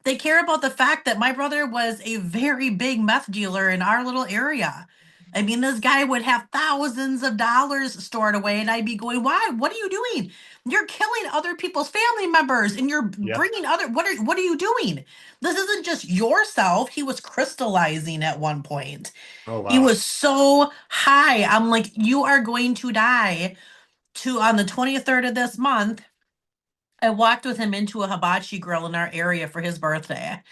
They care about the fact that my brother was a very big meth dealer in our little area. I mean, this guy would have thousands of dollars stored away, and I'd be going, "Why? What are you doing? You're killing other people's family members, and you're Yeah. bringing other. What are you doing? This isn't just yourself." He was crystallizing at one point. Oh, He wow. was so high. I'm like, "You are going to die." On the 23rd of this month, I walked with him into a hibachi grill in our area for his birthday,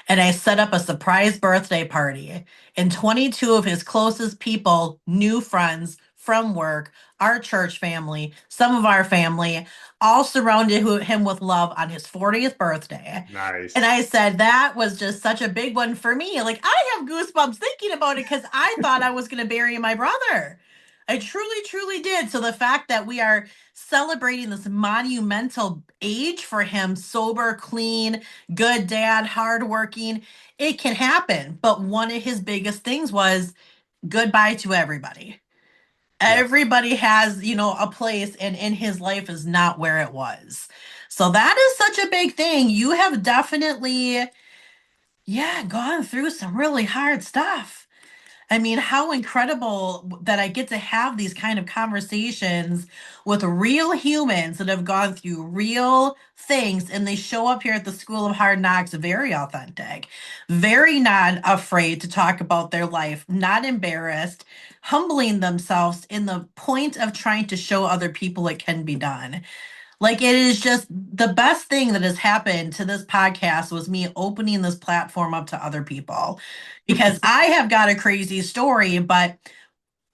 and I set up a surprise birthday party. And 22 of his closest people, new friends from work, our church family, some of our family, all surrounded him with love on his 40th birthday. And Nice. I said, that was just such a big one for me. Like, I have goosebumps thinking about it because I thought I was going to bury my brother. I truly, truly did. So the fact that we are celebrating this monumental age for him, sober, clean, good dad, hardworking, it can happen. But one of his biggest things was goodbye to everybody. Yeah, Everybody has, a place, and in his life is not where it was. So that is such a big thing. You have definitely, yeah, gone through some really hard stuff. I mean, how incredible that I get to have these kind of conversations with real humans that have gone through real things, and they show up here at the School of Hard Knocks very authentic, very not afraid to talk about their life, not embarrassed, humbling themselves in the point of trying to show other people it can be done. Like it is just the best thing that has happened to this podcast was me opening this platform up to other people because I have got a crazy story, but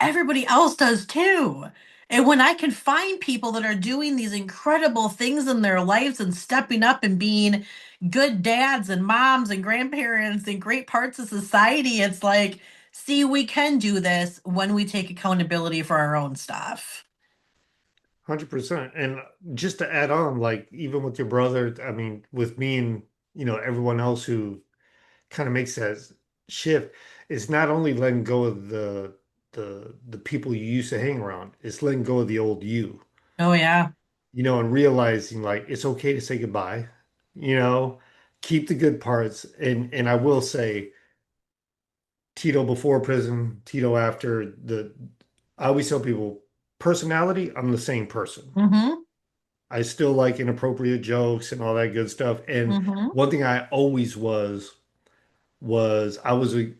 everybody else does too. And when I can find people that are doing these incredible things in their lives and stepping up and being good dads and moms and grandparents and great parts of society, it's like, see, we can do this when we take accountability for our own stuff. 100%. And just to add on, like even with your brother, I mean, with me and everyone else who kind of makes that shift, it's not only letting go of the people you used to hang around, it's letting go of the old you, Oh, yeah. and realizing like it's okay to say goodbye, you know, keep the good parts. And I will say, Tito before prison, Tito after I always tell people, personality, I'm the same person. Mm-hmm. I still like inappropriate jokes and all that good stuff. And Mm-hmm. one thing I always was I was a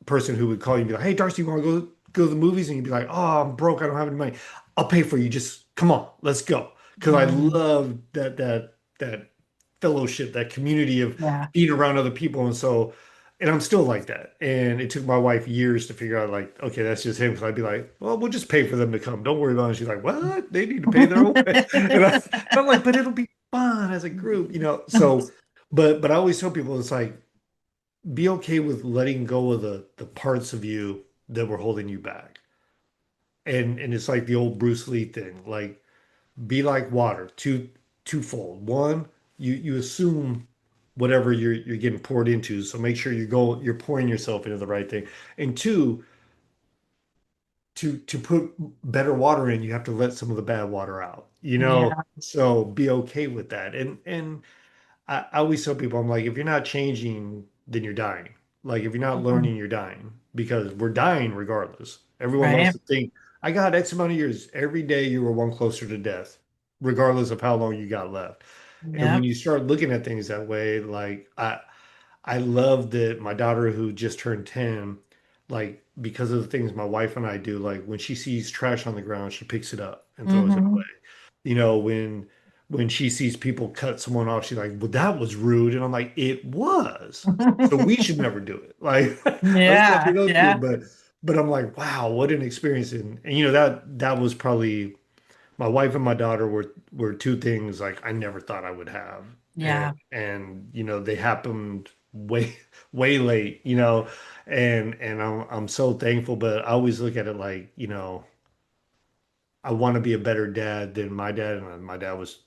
person who would call you and be like, "Hey, Darcie, you want to go to the movies?" And you'd be like, "Oh, I'm broke. I don't have any money. I'll pay for you. Just come on, let's go." Because I Mm-hmm. love that fellowship, that community of Yeah. being around other people. And I'm still like that. And it took my wife years to figure out, like, okay, that's just him. Because I'd be like, "Well, we'll just pay for them to come. Don't worry about it." She's like, "What? They need to pay their own way." And I'm like, "But it'll be fun as a group." So, but I always tell people, it's like, be okay with letting go of the parts of you that were holding you back. And it's like the old Bruce Lee thing, like be like water, twofold. One, you assume whatever you're getting poured into, so make sure you're pouring yourself into the right thing. And two, to put better water in, you have to let some of the bad water out, Yeah. so be okay with that. And I always tell people, I'm like, if you're not changing, then you're dying. Like, if you're not Mhm. learning, you're dying because we're dying regardless. Everyone wants Right. to think, I got X amount of years. Every day you were one closer to death, regardless of how long you got left. And when Yep. you start looking at things that way, like, I love that my daughter, who just turned 10, like, because of the things my wife and I do, like, when she sees trash on the ground, she picks it up and throws it away. Hmm. When she sees people cut someone off, she's like, "Well, that was rude," and I'm like, "It was." So we should never do it. Like, let's not be Yeah. those people. Yeah. But I'm like, wow, what an experience. And that was probably my wife and my daughter were two things like I never thought I would have. Yeah. And they happened way way late, and I'm so thankful, but I always look at it like, I want to be a better dad than my dad, and my dad was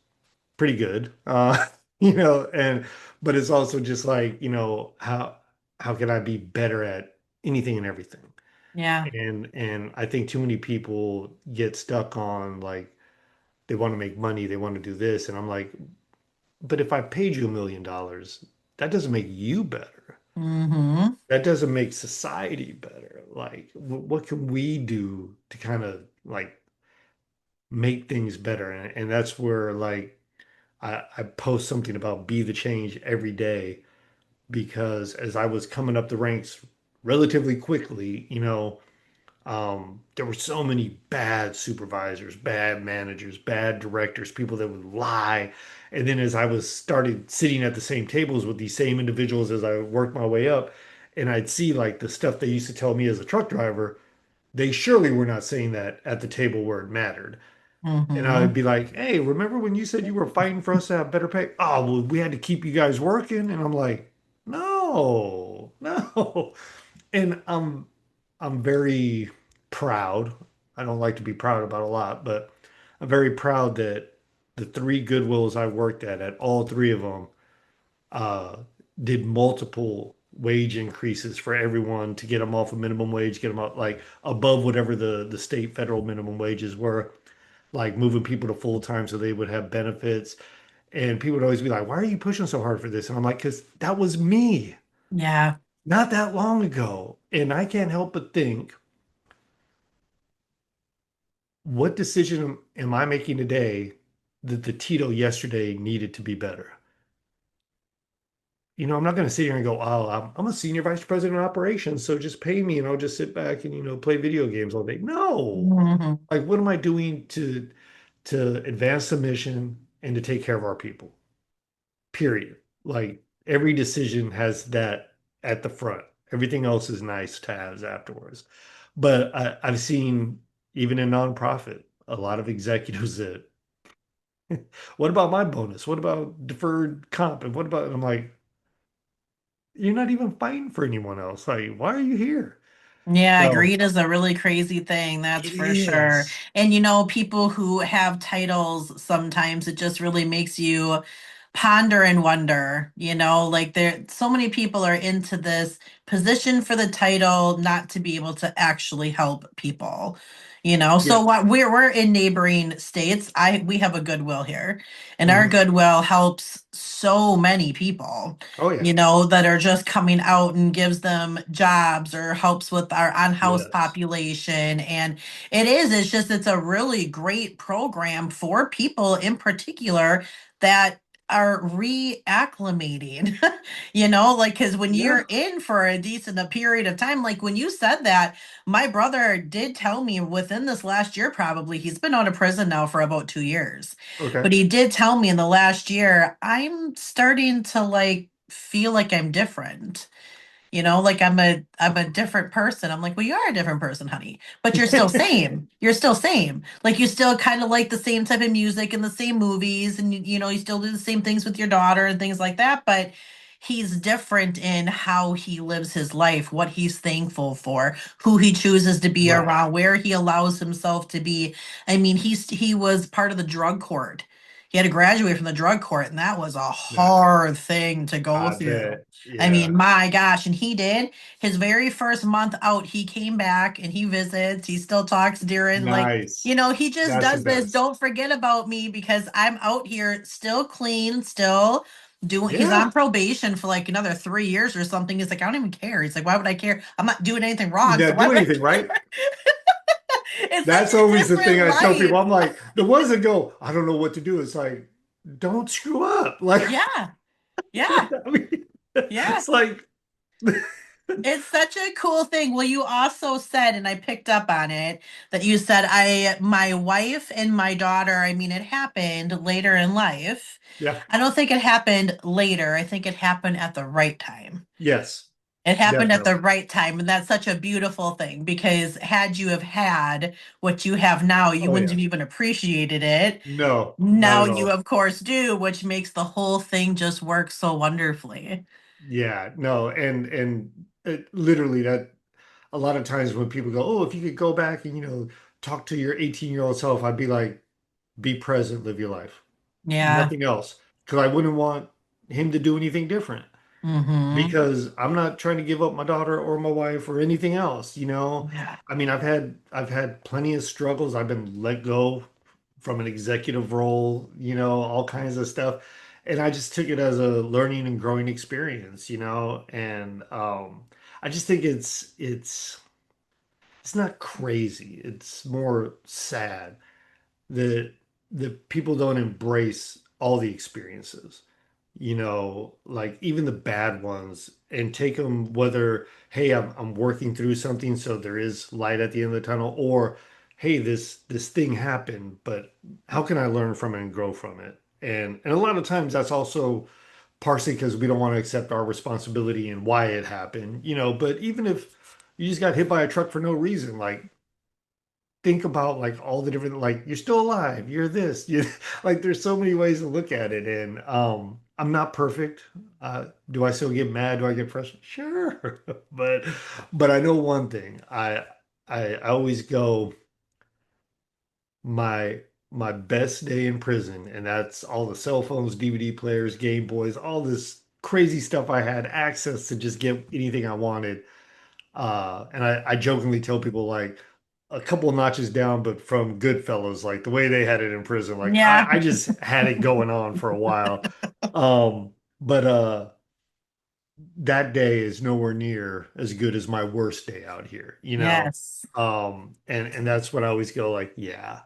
pretty good. And but it's also just like, how can I be better at anything and everything? Yeah. And I think too many people get stuck on like they want to make money, they want to do this, and I'm like, but if I paid you $1 million, that doesn't make you better. Hmm. That doesn't make society better. Like, what can we do to kind of like make things better? And that's where like I post something about be the change every day because as I was coming up the ranks relatively quickly, there were so many bad supervisors, bad managers, bad directors, people that would lie. And then as I was started sitting at the same tables with these same individuals as I worked my way up, and I'd see like the stuff they used to tell me as a truck driver, they surely were not saying that at the table where it mattered. And I would Hmm. be like, "Hey, remember when you said you were fighting for us to have better pay? Oh, well, we had to keep you guys working." And I'm like, "No, no." And I'm very proud I don't like to be proud about a lot, but I'm very proud that the three Goodwills I worked at all three of them, uh, did multiple wage increases for everyone to get them off of minimum wage, get them up like above whatever the state federal minimum wages were, like moving people to full time so they would have benefits. And people would always be like, "Why are you pushing so hard for this?" And I'm like, "Because that was me Yeah. not that long ago." And I can't help but think, what decision am I making today that the Tito yesterday needed to be better? I'm not going to sit here and go, "Oh, I'm a senior vice president of operations, so just pay me and I'll just sit back and, play video games all day." No. Mhm. Like, what am I doing to advance the mission and to take care of our people? Period. Like, every decision has that at the front. Everything else is nice to have afterwards. But I've seen, even in nonprofit, a lot of executives that, what about my bonus? What about deferred comp? And what about, and I'm like, you're not even fighting for anyone else. Like, why are you here? Yeah, So greed is a really crazy thing, that's it for sure. is. And people who have titles, sometimes it just really makes you ponder and wonder, like there so many people are into this position for the title, not to be able to actually help people. So Yes. what we're in neighboring states, we have a Goodwill here, and our Mhm. Goodwill helps so many people, Oh yeah. that are just coming out, and gives them jobs or helps with our on-house Yes. population. And it's a really great program for people in particular that are reacclimating, like, because when Yeah. you're in for a decent a period of time, like when you said that, my brother did tell me within this last year, probably, he's been out of prison now for about 2 years. Okay. But he did tell me in the last year, I'm starting to like feel like I'm different. Like I'm a different person. I'm like, well, you are a different person, honey, but you're still same. You're still same. Like you still kind of like the same type of music and the same movies, and you still do the same things with your daughter and things like that, but he's different in how he lives his life, what he's thankful for, who he chooses to be Right. around, where he allows himself to be. I mean, he was part of the drug court. He had to graduate from the drug court, and that was a Yeah. hard thing to go I through. bet. I mean, Yeah. my gosh. And he did his very first month out, he came back and he visits. He still talks during, like, Nice. he just That's the does this. best. Don't forget about me because I'm out here still clean, still doing, he's Yeah. on probation for like another 3 years or something. He's like, I don't even care. He's like, why would I care? I'm not doing anything You wrong. So not why do would I anything, care? right? It's such That's a always the thing different I tell people. life. I'm like, the ones that go, "I don't know what to do." It's like, don't screw up. Like, Yeah. Yeah. I mean, Yeah. it's like, It's such a cool thing. Well, you also said, and I picked up on it, that you said, my wife and my daughter, I mean, it happened later in life. yeah, I don't think it happened later. I think it happened at the right time. yes, It happened at the definitely. right time. And that's such a beautiful thing because had you have had what you have now, you Oh wouldn't yeah. have even appreciated it. No, not Now at you, all. of course, do, which makes the whole thing just work so wonderfully. Yeah, no, and literally that, a lot of times when people go, "Oh, if you could go back and, talk to your 18-year-old self," I'd be like, be present, live your life. Yeah. Nothing else. Because I wouldn't want him to do anything different. Mm-hmm. Because I'm not trying to give up my daughter or my wife or anything else. Yeah. I mean, I've had plenty of struggles. I've been let go from an executive role, all kinds of stuff. And I just took it as a learning and growing experience. And I just think it's not crazy. It's more sad that people don't embrace all the experiences, like even the bad ones, and take them, whether, hey, I'm working through something, so there is light at the end of the tunnel, or hey, this thing happened, but how can I learn from it and grow from it? And a lot of times that's also partially because we don't want to accept our responsibility and why it happened. But even if you just got hit by a truck for no reason, like, think about like all the different, like, you're still alive, you're this, like, there's so many ways to look at it. And I'm not perfect. Do I still get mad? Do I get frustrated? Sure. but I know one thing. I always go, my my best day in prison, and that's all the cell phones, DVD players, Game Boys, all this crazy stuff I had access to just get anything I wanted. And I jokingly tell people like a couple of notches down, but from Goodfellas, like the way they had it in prison, like Yeah. I just had it going on for a while. But that day is nowhere near as good as my worst day out here, you know. Yes. And that's when I always go like, yeah,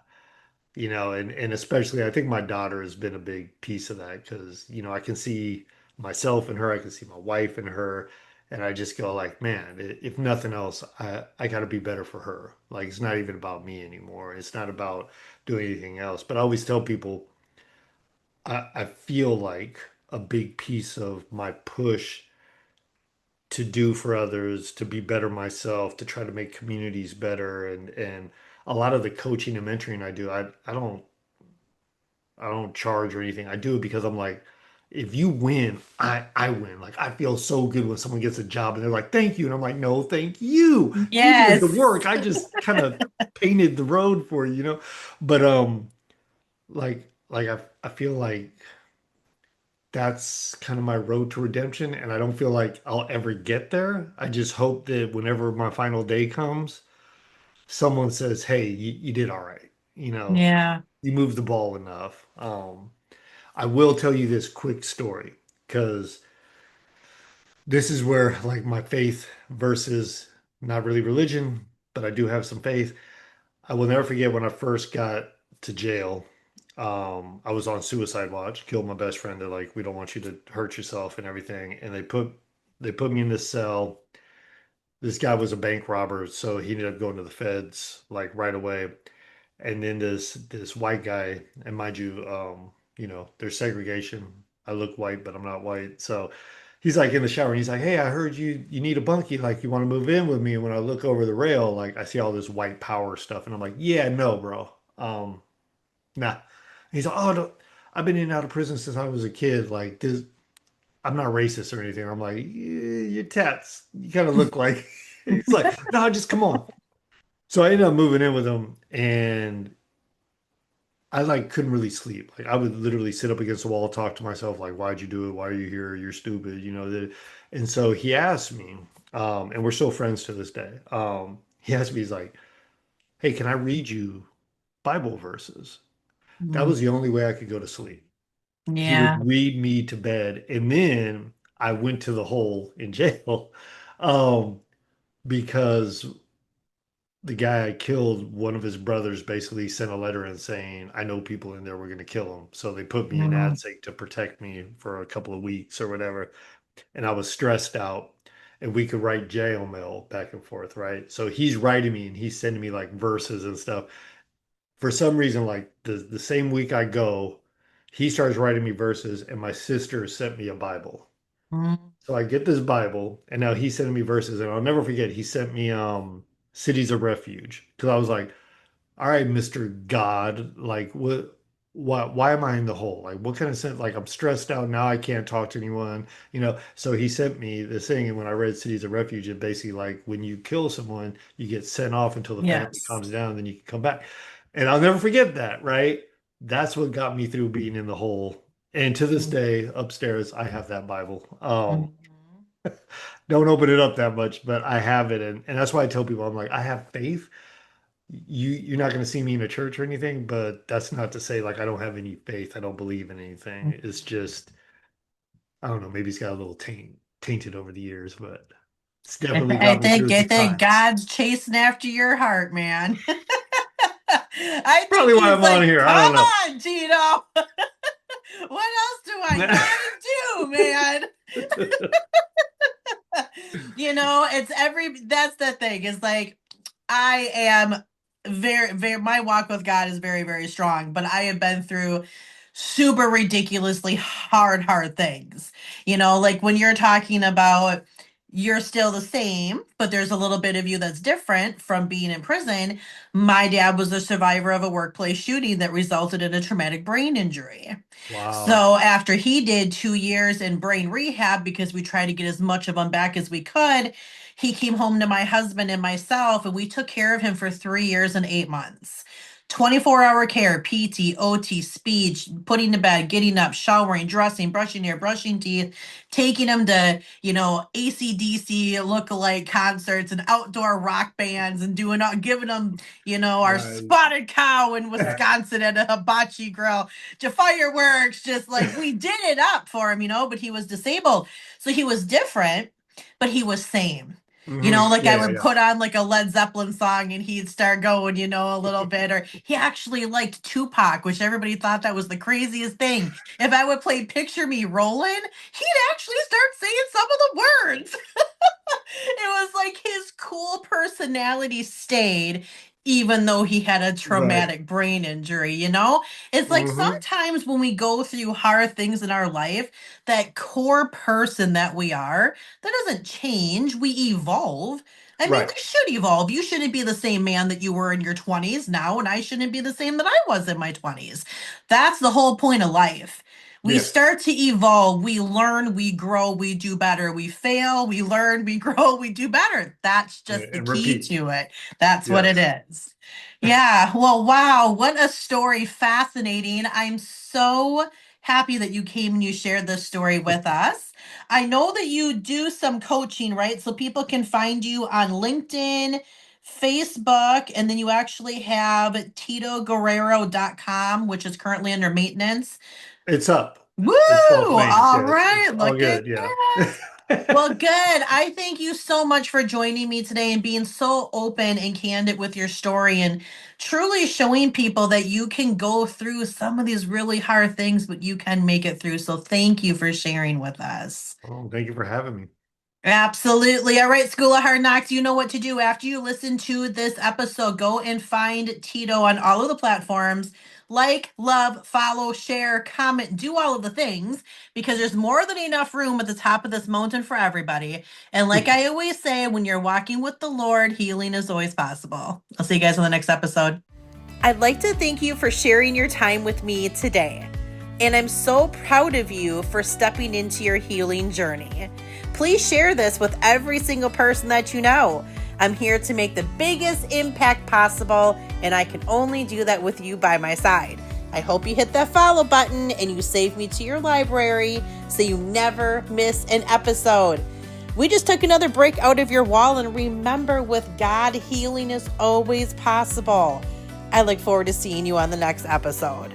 and especially I think my daughter has been a big piece of that because, I can see myself in her, I can see my wife in her, and I just go like, man, if nothing else, I got to be better for her. Like it's not even about me anymore. It's not about doing anything else. But I always tell people I feel like a big piece of my push to do for others, to be better myself, to try to make communities better, and a lot of the coaching and mentoring I do, I don't charge or anything. I do it because I'm like, if you win, I win. Like I feel so good when someone gets a job and they're like, "Thank you," and I'm like, "No, thank you. You did the Yes. work. I just kind of painted the road for you, you know." But like I feel like that's kind of my road to redemption, and I don't feel like I'll ever get there. I just hope that whenever my final day comes, someone says, "Hey, you did all right. Yeah. You moved the ball enough." I will tell you this quick story because this is where like my faith versus not really religion, but I do have some faith. I will never forget when I first got to jail. I was on suicide watch, killed my best friend. They're like, we don't want you to hurt yourself and everything. And they put me in this cell. This guy was a bank robber, so he ended up going to the feds like right away. And then this white guy, and mind you, there's segregation. I look white, but I'm not white. So he's like in the shower and he's like, "Hey, I heard you need a bunkie. Like, you want to move in with me?" And when I look over the rail, like I see all this white power stuff, and I'm like, "Yeah, no, bro. Nah." And he's like, "Oh, no, I've been in and out of prison since I was a kid. Like this, I'm not racist or anything." I'm like, Your tats, you kind of look like." He's like, "No, just come on." So I ended up moving in with him, and I like couldn't really sleep. Like I would literally sit up against the wall, talk to myself, like, "Why'd you do it? Why are you here? You're stupid." And so he asked me, and we're still friends to this day. He asked me, he's like, "Hey, can I read you Bible verses?" That Mm. was the only way I could go to sleep. He would Yeah. read me to bed, and then I went to the hole in jail, um, because the guy I killed, one of his brothers basically sent a letter in saying, "I know people in there were going to kill him." So they put me in Mm. AdSec to protect me for a couple of weeks or whatever. And I was stressed out. And we could write jail mail back and forth, right? So he's writing me and he's sending me like verses and stuff. For some reason, like the same week I go, he starts writing me verses, and my sister sent me a Bible. Mm. So I get this Bible, and now he's sending me verses, and I'll never forget. He sent me Cities of Refuge because I was like, all right, Mr. God, like why am I in the hole? Like what kind of sense? Like I'm stressed out now. I can't talk to anyone, So he sent me this thing, and when I read Cities of Refuge, it basically like when you kill someone, you get sent off until the family Yes. calms down, then you can come back. And I'll never forget that, right? That's what got me through being in the hole. And to this day, upstairs, I have that Bible. Mhm. Don't open it up that much, but I have it, and that's why I tell people I'm like, I have faith. You're not going to see me in a church or anything, but that's not to say like I don't have any faith. I don't believe in anything. It's just I don't know. Maybe it's got a little tainted over the years, but it's I, definitely th- I got me think through I some think times. God's chasing after your heart, man. I think Probably why he's I'm on like, here. I come don't know. on, Tito. What else do I gotta do, man? It's that's the thing, is like I am very, very, my walk with God is very, very strong, but I have been through super ridiculously hard things. Like when you're talking about you're still the same, but there's a little bit of you that's different from being in prison. My dad was a survivor of a workplace shooting that resulted in a traumatic brain injury. Wow. So after he did 2 years in brain rehab, because we tried to get as much of him back as we could, he came home to my husband and myself, and we took care of him for 3 years and 8 months. 24-hour care, PT, OT, speech, putting to bed, getting up, showering, dressing, brushing hair, brushing teeth, taking him to, AC/DC lookalike concerts and outdoor rock bands and giving him, our Nice. spotted cow in Wisconsin at a hibachi grill, to fireworks, just like we did it up for him, but he was disabled. So he was different, but he was same. Like Yeah, I yeah, would yeah. put on like a Led Zeppelin song and he'd start going, a little bit. Or he actually liked Tupac, which everybody thought that was the craziest thing. If I would play Picture Me Rolling, he'd actually start saying some of the words. It was like his cool personality stayed, even though he had a Right. traumatic brain injury. It's like Hmm. sometimes when we go through hard things in our life, that core person that we are, that doesn't change. We evolve. I mean, Right. we should evolve. You shouldn't be the same man that you were in your 20s now, and I shouldn't be the same that I was in my 20s. That's the whole point of life. We Yes. start to evolve, we learn, we grow, we do better. We fail, we learn, we grow, we do better. That's just the And key repeat. to it. That's what it Yes. is. Yeah. Well, wow. What a story. Fascinating. I'm so happy that you came and you shared this story with us. I know that you do some coaching, right? So people can find you on LinkedIn, Facebook, and then you actually have TitoGuerrero.com, which is currently under maintenance. It's up. Woo! It's off maintenance. All Yeah, it's right. all Look at good. Yeah. that. Well, good. I thank you so much for joining me today and being so open and candid with your story and truly showing people that you can go through some of these really hard things, but you can make it through. So thank you for sharing with us. Oh, thank you for having me. Absolutely. All right, School of Hard Knocks, you know what to do. After you listen to this episode, go and find Tito on all of the platforms. Like, love, follow, share, comment, do all of the things because there's more than enough room at the top of this mountain for everybody. And like I always say, when you're walking with the Lord, healing is always possible. I'll see you guys on the next episode. I'd like to thank you for sharing your time with me today. And I'm so proud of you for stepping into your healing journey. Please share this with every single person that you know. I'm here to make the biggest impact possible, and I can only do that with you by my side. I hope you hit that follow button and you save me to your library so you never miss an episode. We just took another break out of your wall, and remember, with God, healing is always possible. I look forward to seeing you on the next episode.